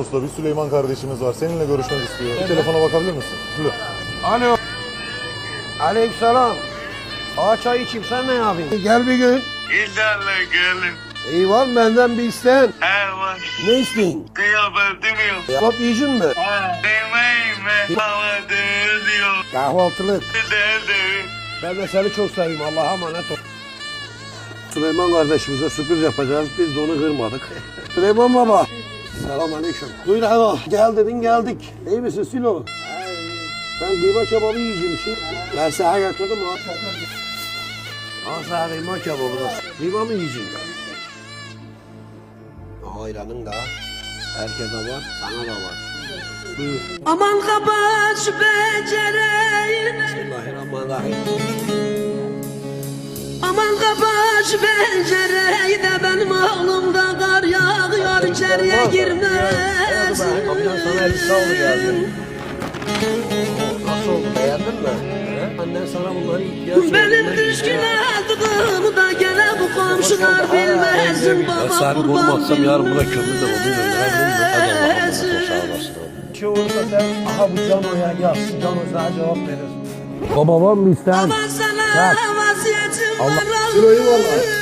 Usta bir Süleyman kardeşimiz var. Seninle görüşmek istiyor. Bir telefona bakabilir misin? Alo. Aleykümselam. Ağa çay içeyim, sen ne yapıyorsun? Gel bir gün. İnşallah gelin. İyi var mı benden bir isten? He var. Ne isteyin? Kıyafetim yok. Kebap yiyecek mi? Yemeğim mi? Havada diyor. Kahvaltılık. Dede. Ben de seni çok seviyorum. Allah'a emanet ol. Süleyman kardeşimize sürpriz yapacağız. Biz de onu kırmadık. Süleyman baba. Selamünaleyküm. Buyur hava. Gel dedin geldik. İyi misin Silo? Ben kıyma kebabı yiyeceğim şimdi. Ben sana getirdim ha. Al sana kıyma kebabı da. Kıyma mı yiyeceğim? Ayranın da. Herkese var, sana da var. Buyur. Aman kabaç becereyim. Bismillahirrahmanirrahim. Aman kabaç becereyim de benim aklımda kar yağıyor içeriye girmesin. Amcan sana elbise aldı geldi. Nasıl oldu, beğendin mi? Annen sana bunları ihtiyaç Benim düşkün aldığımı da gene bu komşular bilmesin. Baba kurban yarın buna kömür de bilmesin. Şey olursa sen aha bu Cano'ya yaz. Cano sana cevap verir. Baba var mı isteyen? Aman sana vaziyetim var. Silo'yu valla.